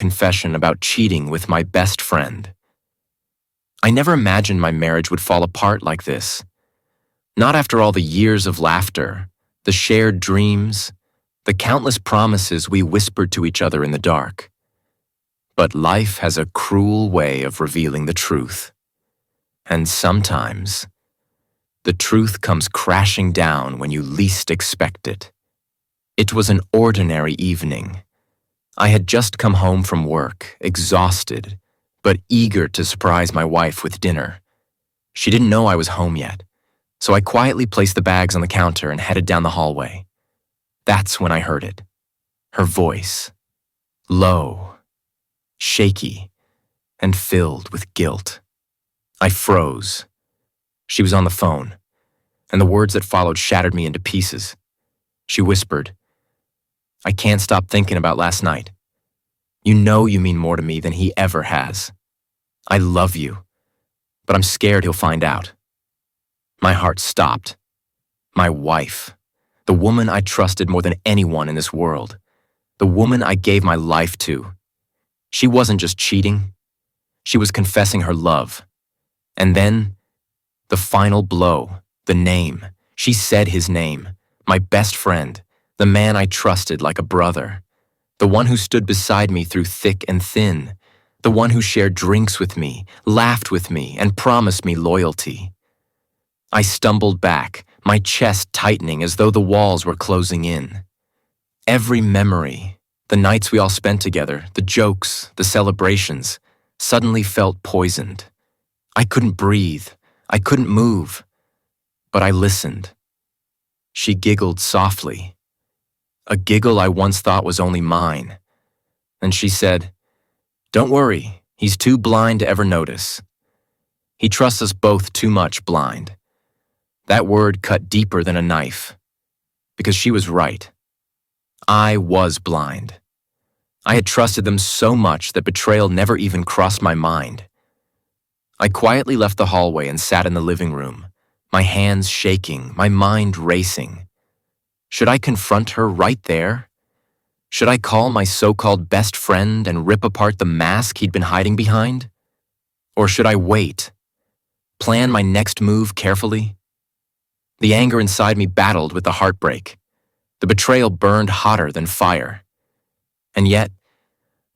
confession about cheating with my best friend. I never imagined my marriage would fall apart like this. Not after all the years of laughter, the shared dreams, the countless promises we whispered to each other in the dark. But life has a cruel way of revealing the truth. And sometimes, the truth comes crashing down when you least expect it. It was an ordinary evening. I had just come home from work, exhausted, but eager to surprise my wife with dinner. She didn't know I was home yet, so I quietly placed the bags on the counter and headed down the hallway. That's when I heard it. Her voice, low, shaky, and filled with guilt. I froze. She was on the phone, and the words that followed shattered me into pieces. She whispered, "I can't stop thinking about last night. You know you mean more to me than he ever has. I love you, but I'm scared he'll find out." My heart stopped. My wife, the woman I trusted more than anyone in this world, the woman I gave my life to. She wasn't just cheating. She was confessing her love. And then, the final blow, the name. She said his name, my best friend, the man I trusted like a brother, the one who stood beside me through thick and thin, the one who shared drinks with me, laughed with me, and promised me loyalty. I stumbled back, my chest tightening as though the walls were closing in. Every memory, the nights we all spent together, the jokes, the celebrations, suddenly felt poisoned. I couldn't breathe. I couldn't move. But I listened. She giggled softly. A giggle I once thought was only mine. And she said, "Don't worry, he's too blind to ever notice. He trusts us both too much blind." That word cut deeper than a knife. Because she was right. I was blind. I had trusted them so much that betrayal never even crossed my mind. I quietly left the hallway and sat in the living room, my hands shaking, my mind racing. Should I confront her right there? Should I call my so-called best friend and rip apart the mask he'd been hiding behind? Or should I wait? Plan my next move carefully? The anger inside me battled with the heartbreak. The betrayal burned hotter than fire. And yet,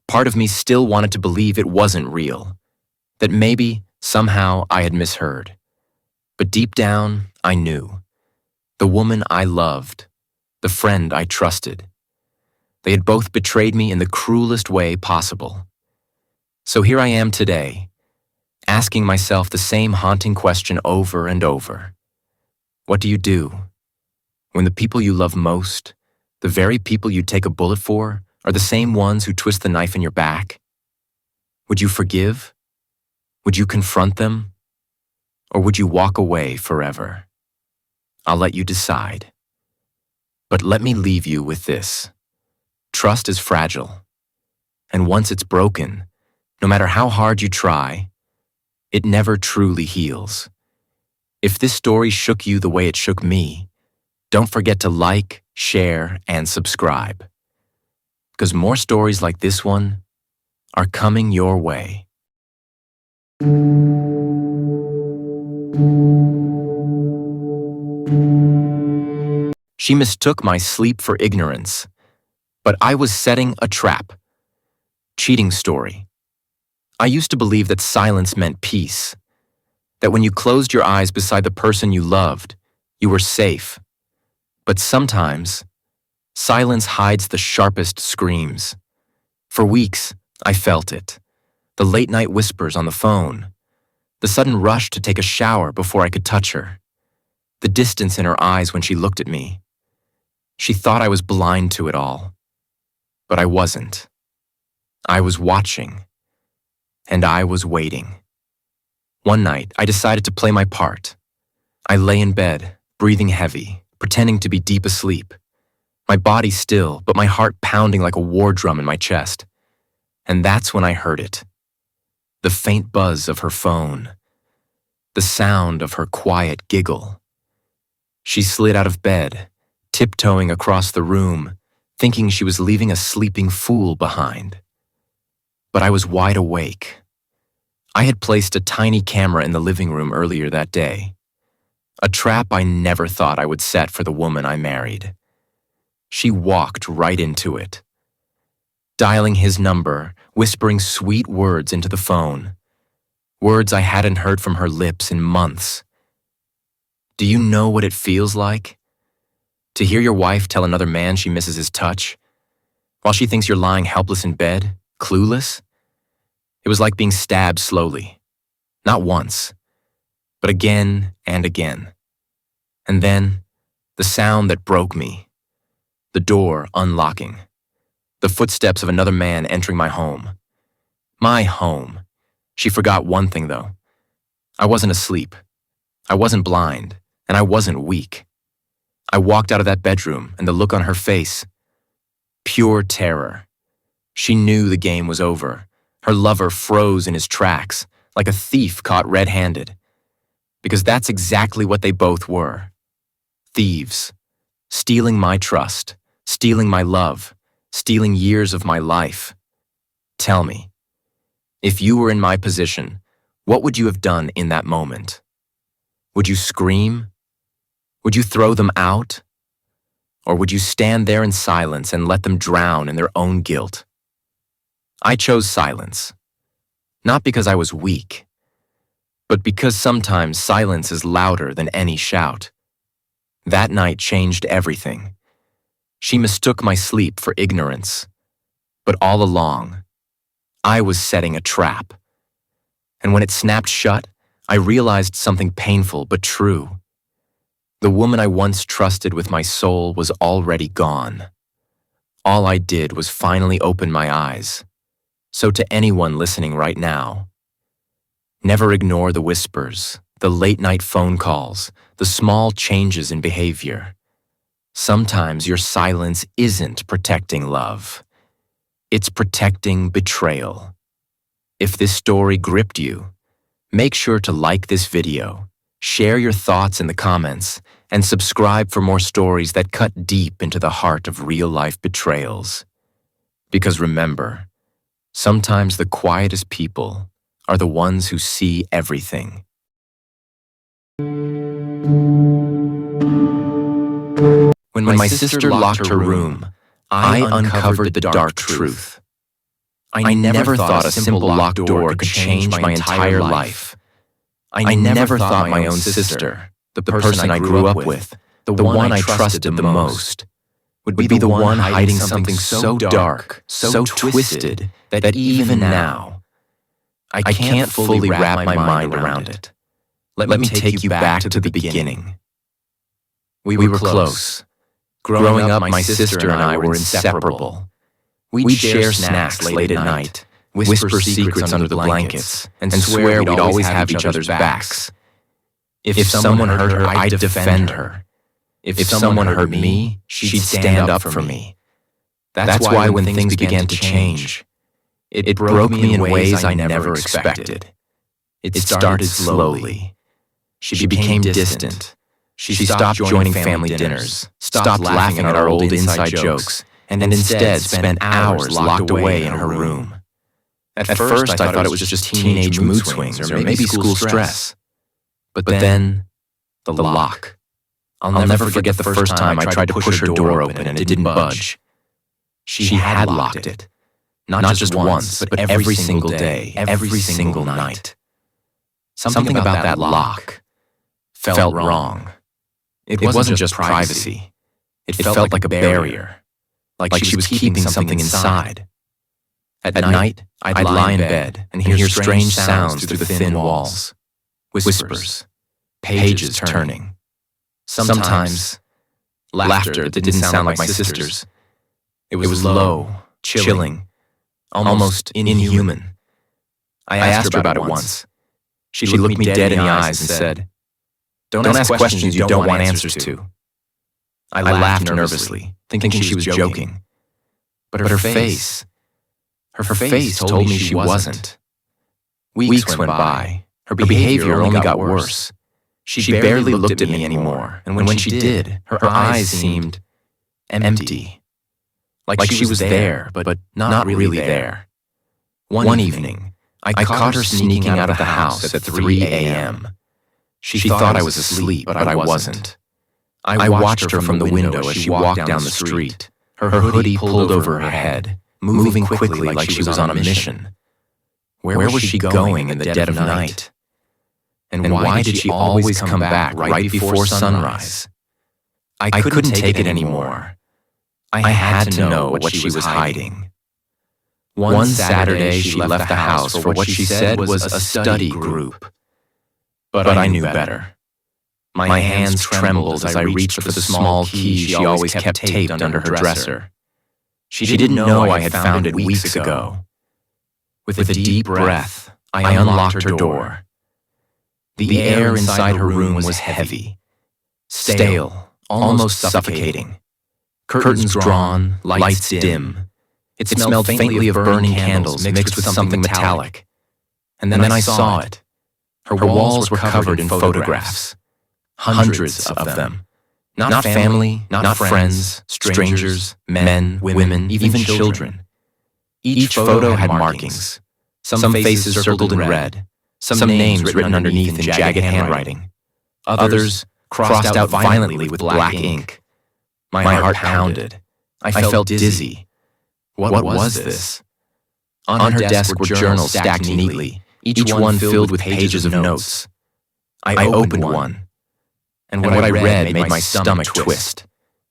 part of me still wanted to believe it wasn't real, that maybe, somehow, I had misheard. But deep down, I knew. The woman I loved, the friend I trusted. They had both betrayed me in the cruelest way possible. So here I am today, asking myself the same haunting question over and over. What do you do when the people you love most, the very people you take a bullet for, are the same ones who twist the knife in your back? Would you forgive? Would you confront them? Or would you walk away forever? I'll let you decide. But let me leave you with this. Trust is fragile. And once it's broken, no matter how hard you try, it never truly heals. If this story shook you the way it shook me, don't forget to like, share, and subscribe. Because more stories like this one are coming your way. She mistook my sleep for ignorance, but I was setting a trap. Cheating story. I used to believe that silence meant peace, that when you closed your eyes beside the person you loved, you were safe. But sometimes, silence hides the sharpest screams. For weeks, I felt it. The late-night whispers on the phone, the sudden rush to take a shower before I could touch her, the distance in her eyes when she looked at me. She thought I was blind to it all, but I wasn't. I was watching, and I was waiting. One night, I decided to play my part. I lay in bed, breathing heavy, pretending to be deep asleep. My body still, but my heart pounding like a war drum in my chest. And that's when I heard it. The faint buzz of her phone. The sound of her quiet giggle. She slid out of bed, tiptoeing across the room, thinking she was leaving a sleeping fool behind. but I was wide awake. I had placed a tiny camera in the living room earlier that day, a trap I never thought I would set for the woman I married. She walked right into it, dialing his number, whispering sweet words into the phone, words I hadn't heard from her lips in months. Do you know what it feels like? To hear your wife tell another man she misses his touch, while she thinks you're lying helpless in bed, clueless? It was like being stabbed slowly. Not once, but again and again. And then, the sound that broke me. The door unlocking. The footsteps of another man entering my home. My home. She forgot one thing, though. I wasn't asleep. I wasn't blind, and I wasn't weak. I walked out of that bedroom, and the look on her face. Pure terror. She knew the game was over. Her lover froze in his tracks, like a thief caught red-handed. Because that's exactly what they both were. Thieves. Stealing my trust, stealing my love, stealing years of my life. Tell me, if you were in my position, what would you have done in that moment? Would you scream? Would you throw them out? Or would you stand there in silence and let them drown in their own guilt? I chose silence, not because I was weak, but because sometimes silence is louder than any shout. That night changed everything. She mistook my sleep for ignorance, but all along, I was setting a trap. And when it snapped shut, I realized something painful but true. The woman I once trusted with my soul was already gone. All I did was finally open my eyes. So to anyone listening right now, never ignore the whispers, the late-night phone calls, the small changes in behavior. Sometimes your silence isn't protecting love. It's protecting betrayal. If this story gripped you, make sure to like this video, share your thoughts in the comments, and subscribe for more stories that cut deep into the heart of real-life betrayals. Because remember, sometimes the quietest people are the ones who see everything. When my sister locked her room, I uncovered the dark truth. I never thought a simple locked door could change my entire life. I never thought my own sister, the person I grew up with, the one I trusted the most, would be the one hiding something so dark, so twisted, that even now, I can't fully wrap my mind around it. Let me take you back to the beginning. We were close. Growing up, my sister and I were inseparable. We'd share snacks late at night, whisper secrets under the blankets, and swear we'd always have each other's backs. If someone hurt her, I'd defend her. If someone hurt me, she'd stand up for me. That's why when things began to change, it broke me in ways I never expected. It started slowly. She became distant. She stopped joining family dinners, stopped laughing at our old inside jokes, and instead spent hours locked away in her room. At first, I thought it was just teenage mood swings or maybe school stress. But then, the lock. I'll never forget the first time I tried to push her door open and it didn't budge. She had locked it. Not just once, but every single day, every single night. Something about that lock felt wrong. It wasn't just privacy. It felt like a barrier, like she was keeping something inside. At night, I'd lie in bed and hear strange sounds through the thin walls. Whispers, pages turning. Sometimes, laughter that didn't sound like my sister's. It was low, chilling, almost inhuman. I asked her about it once. She looked me dead in the eyes and said, "Don't ask questions you don't want answers to." I laughed nervously, thinking she was joking. But her face told me she wasn't. Weeks went by. Her behavior only got worse. She barely looked at me anymore, and when she did, her eyes seemed empty. Like she was there, but not really there. One evening, I caught her sneaking out of the house at 3 a.m. She thought I was asleep, but I wasn't. I watched her from the window as she walked down the street, her hoodie pulled over her head, moving quickly like she was on a mission. Where was she going in the dead of night? And why did she always come back right before sunrise? I couldn't take it anymore. I had to know what she was hiding. One Saturday, she left the house for what she said was a study group. But I knew better. My hands trembled as I reached for the small key she always kept taped under her dresser. She didn't know I had found it weeks ago. With a deep breath, I unlocked her door. The air inside her room was heavy, stale, almost suffocating. Curtains drawn, lights dim. It smelled faintly of burning candles mixed with something metallic. And then I saw it. Her walls were covered in photographs. Hundreds of them. Not family, not friends, strangers, men, women, even children. Each photo had markings. Some faces circled in red. Some names written underneath in jagged handwriting. Others crossed out violently with black ink. My heart pounded. I felt dizzy. What was this? On her desk were journals stacked neatly, each one filled with pages of notes. I opened one, and what I read made my stomach twist.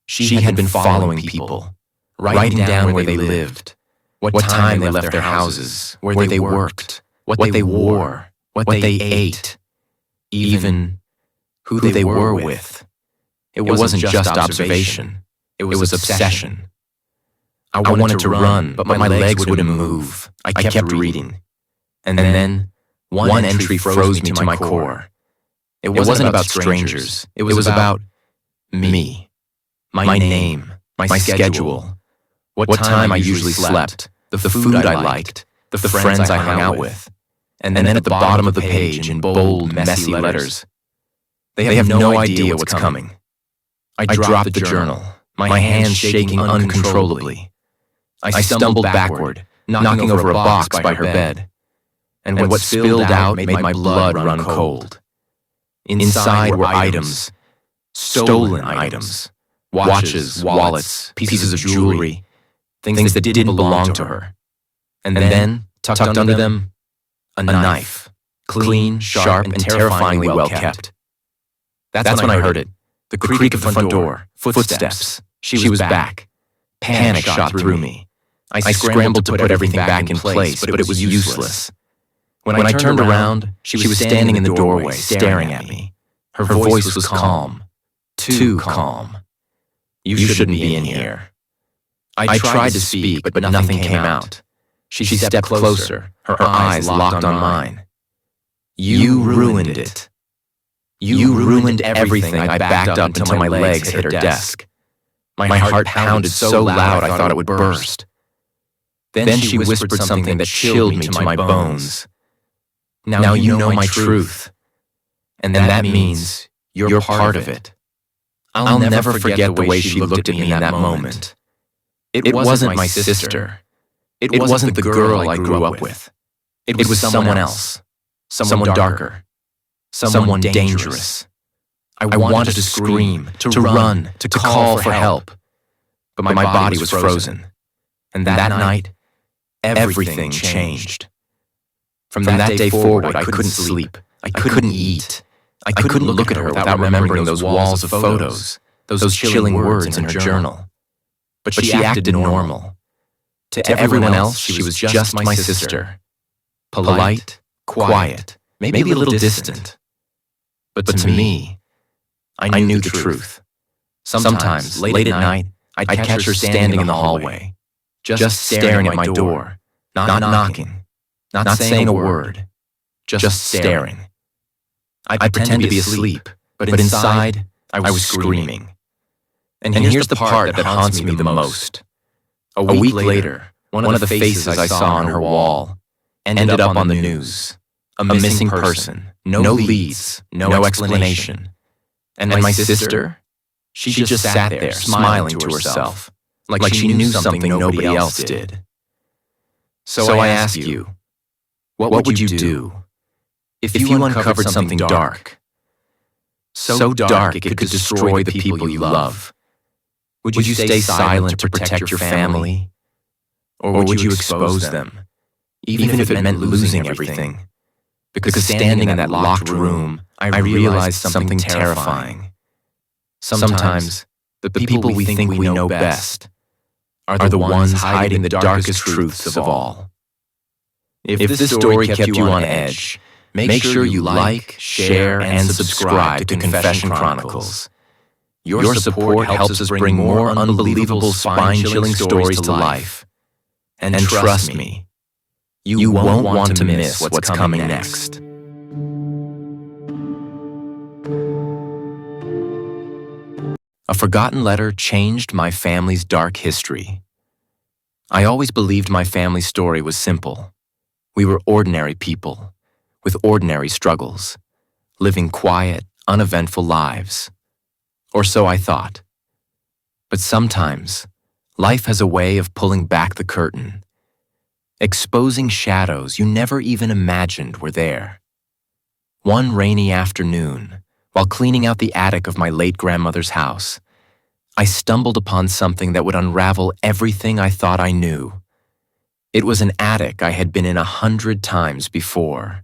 She had been following people, writing down where they lived, what time they left their houses, where they worked, what they wore, what they ate, even who they were with. It wasn't just observation, it was obsession. I wanted to run, but my legs wouldn't move. I kept reading. And then, one entry froze me to my core. It wasn't about strangers. It was about me. My name, my schedule, what time I usually slept, the food I liked, the friends I hung out with. And then at the bottom of the page, in bold, messy letters, they have no idea what's coming. I dropped the journal, my hands shaking uncontrollably. I stumbled backward, knocking over a box by her bed. And what spilled out made my blood run cold. Inside were items, stolen items, watches, wallets, pieces of jewelry, things that didn't belong to her. And then, tucked under them, a knife, clean, sharp, and terrifyingly well kept. That's when I heard it, the creak of the front door, footsteps. She was back. Panic shot through me. I scrambled to put everything back in place, but it was useless. When I turned around, she was standing in the doorway, staring at me. Her voice was calm, too calm. You shouldn't be in here. I tried to speak, but nothing came out. She stepped closer, her eyes locked on mine. You ruined it. You ruined everything. I backed up until my legs hit her desk. My heart pounded so loud I thought it would burst. Then she whispered something that chilled me to my bones. Now you know my truth. And that means you're part of it. I'll never forget the way she looked at me in that moment. It wasn't my sister. It wasn't the girl I grew up with. It was someone else. Someone darker. Someone dangerous. I wanted to scream, to run, to call for help. But my body was frozen. And that night, everything changed. From that day forward, I couldn't sleep. I couldn't eat. I couldn't look at her without remembering those walls of photos, those chilling words in her journal. But she acted normal. To everyone else, she was just my sister. Polite, quiet, maybe a little distant. But to me, I knew the truth. Sometimes, late at night, I'd catch her standing in the hallway, just staring at my door, not knocking, not saying a word, just staring. I'd pretend to be asleep, but inside, I was screaming. And here's the part that haunts me the most. A week later, one of the faces I saw on her wall ended up on the news. A missing person, no leads, no explanation. And my sister? She just sat there, smiling to herself, like she knew something nobody else did. So I ask you, what would you do if you uncovered something dark, so dark it could destroy the people you love? Would you stay silent to protect your family? Or would you expose them, even if it meant losing everything? Because standing in that locked room, I realized something terrifying. Sometimes, the people we think we know best are the ones hiding the darkest truths of all. If this story kept you on edge, make sure you like, share, and subscribe to Confession Chronicles. Your support helps us bring more unbelievable, spine-chilling stories to life. And trust me, you won't want to miss what's coming next. A forgotten letter changed my family's dark history. I always believed my family's story was simple. We were ordinary people, with ordinary struggles, living quiet, uneventful lives. Or so I thought. But sometimes, life has a way of pulling back the curtain, exposing shadows you never even imagined were there. One rainy afternoon, while cleaning out the attic of my late grandmother's house, I stumbled upon something that would unravel everything I thought I knew. It was an attic I had been in 100 times before.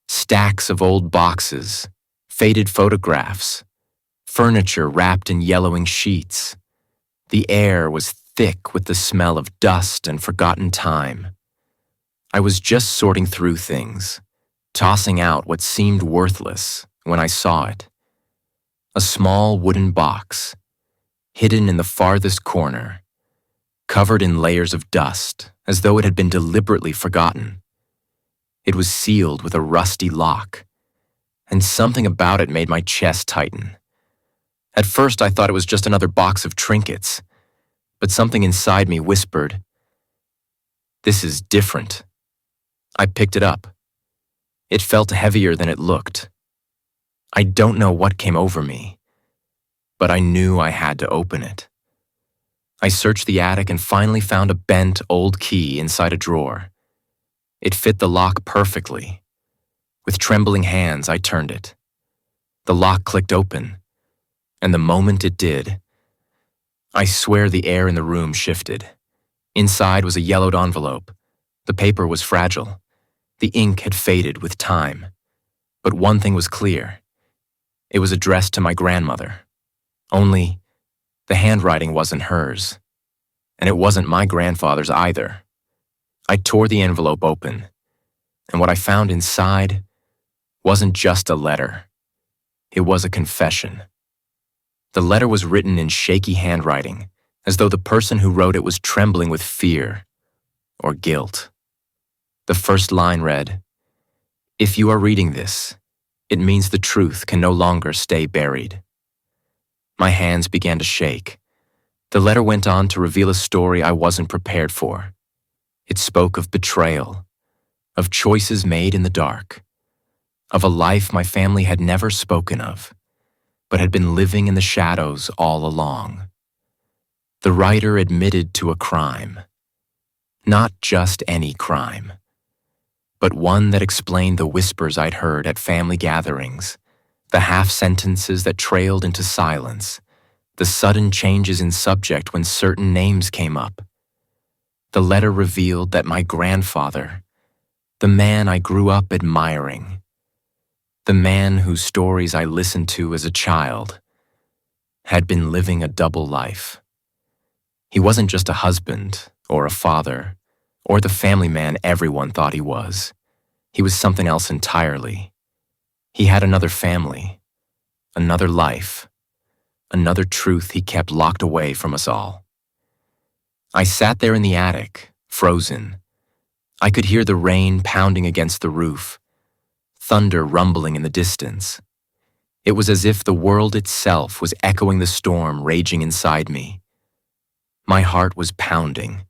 Stacks of old boxes, faded photographs, furniture wrapped in yellowing sheets. The air was thick with the smell of dust and forgotten time. I was just sorting through things, tossing out what seemed worthless when I saw it. A small wooden box, hidden in the farthest corner, covered in layers of dust, as though it had been deliberately forgotten. It was sealed with a rusty lock, and something about it made my chest tighten. At first I thought it was just another box of trinkets, but something inside me whispered, "This is different." I picked it up. It felt heavier than it looked. I don't know what came over me, but I knew I had to open it. I searched the attic and finally found a bent old key inside a drawer. It fit the lock perfectly. With trembling hands, I turned it. The lock clicked open, and the moment it did, I swear the air in the room shifted. Inside was a yellowed envelope. The paper was fragile. The ink had faded with time. But one thing was clear. It was addressed to my grandmother. Only, the handwriting wasn't hers. And it wasn't my grandfather's either. I tore the envelope open, and what I found inside wasn't just a letter. It was a confession. The letter was written in shaky handwriting, as though the person who wrote it was trembling with fear or guilt. The first line read, "If you are reading this, it means the truth can no longer stay buried." My hands began to shake. The letter went on to reveal a story I wasn't prepared for. It spoke of betrayal, of choices made in the dark, of a life my family had never spoken of, but had been living in the shadows all along. The writer admitted to a crime. Not just any crime, but one that explained the whispers I'd heard at family gatherings, the half-sentences that trailed into silence, the sudden changes in subject when certain names came up. The letter revealed that my grandfather, the man I grew up admiring, the man whose stories I listened to as a child, had been living a double life. He wasn't just a husband or a father or the family man everyone thought he was. He was something else entirely. He had another family, another life, another truth he kept locked away from us all. I sat there in the attic, frozen. I could hear the rain pounding against the roof, thunder rumbling in the distance. It was as if the world itself was echoing the storm raging inside me. My heart was pounding.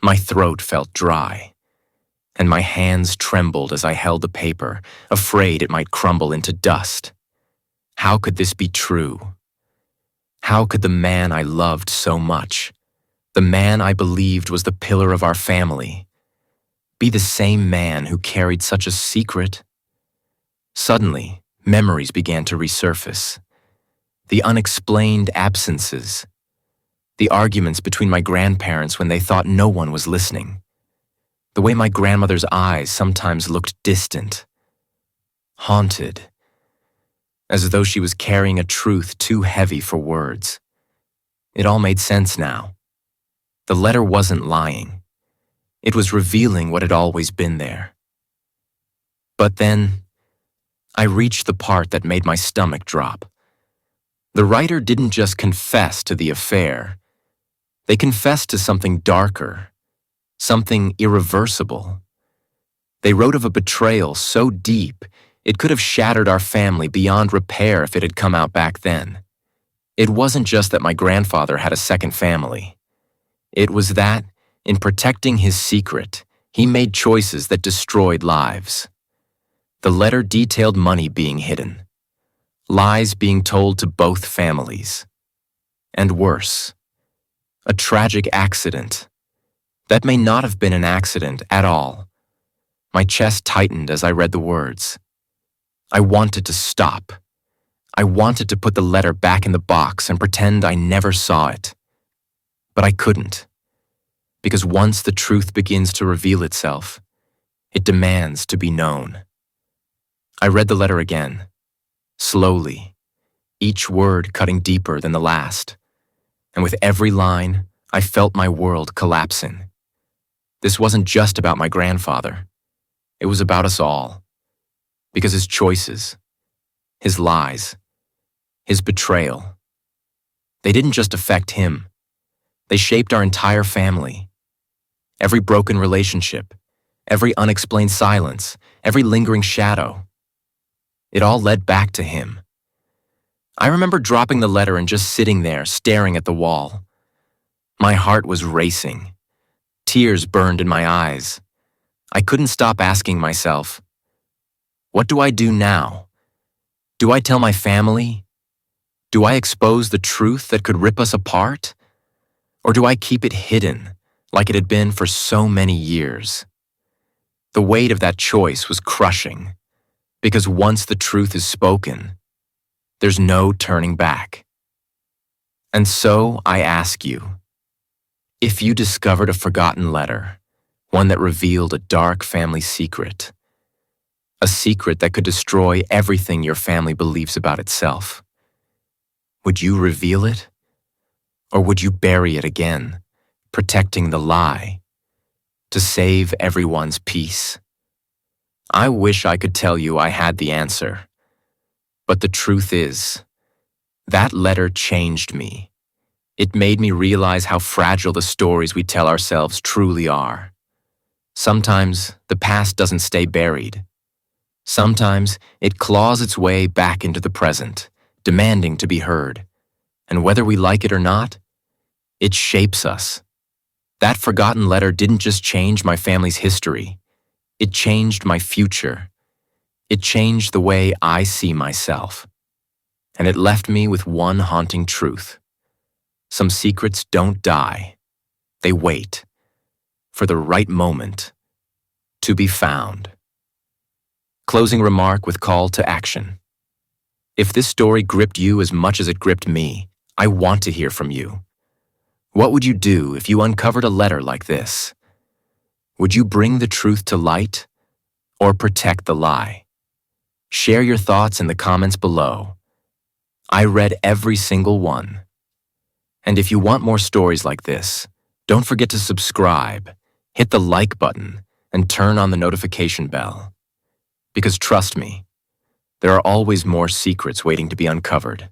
My throat felt dry, and my hands trembled as I held the paper, afraid it might crumble into dust. How could this be true? How could the man I loved so much, the man I believed was the pillar of our family, be the same man who carried such a secret? Suddenly, memories began to resurface. The unexplained absences. The arguments between my grandparents when they thought no one was listening. The way my grandmother's eyes sometimes looked distant, haunted, as though she was carrying a truth too heavy for words. It all made sense now. The letter wasn't lying. It was revealing what had always been there. But then, I reached the part that made my stomach drop. The writer didn't just confess to the affair. They confessed to something darker, something irreversible. They wrote of a betrayal so deep, it could have shattered our family beyond repair if it had come out back then. It wasn't just that my grandfather had a second family. It was that, in protecting his secret, he made choices that destroyed lives. The letter detailed money being hidden, lies being told to both families, and worse, a tragic accident that may not have been an accident at all. My chest tightened as I read the words. I wanted to stop. I wanted to put the letter back in the box and pretend I never saw it. But I couldn't, because once the truth begins to reveal itself, it demands to be known. I read the letter again, slowly, each word cutting deeper than the last, and with every line, I felt my world collapsing. This wasn't just about my grandfather. It was about us all, because his choices, his lies, his betrayal, they didn't just affect him. They shaped our entire family. Every broken relationship, every unexplained silence, every lingering shadow. It all led back to him. I remember dropping the letter and just sitting there, staring at the wall. My heart was racing. Tears burned in my eyes. I couldn't stop asking myself, what do I do now? Do I tell my family? Do I expose the truth that could rip us apart? Or do I keep it hidden, like it had been for so many years? The weight of that choice was crushing, because once the truth is spoken, there's no turning back. And so I ask you, if you discovered a forgotten letter, one that revealed a dark family secret, a secret that could destroy everything your family believes about itself, would you reveal it? Or would you bury it again, protecting the lie, to save everyone's peace? I wish I could tell you I had the answer. But the truth is, that letter changed me. It made me realize how fragile the stories we tell ourselves truly are. Sometimes the past doesn't stay buried. Sometimes it claws its way back into the present, demanding to be heard. And whether we like it or not, it shapes us. That forgotten letter didn't just change my family's history. It changed my future. It changed the way I see myself. And it left me with one haunting truth. Some secrets don't die. They wait for the right moment to be found. Closing remark with call to action. If this story gripped you as much as it gripped me, I want to hear from you. What would you do if you uncovered a letter like this? Would you bring the truth to light or protect the lie? Share your thoughts in the comments below. I read every single one. And if you want more stories like this, don't forget to subscribe, hit the like button, and turn on the notification bell. Because trust me, there are always more secrets waiting to be uncovered.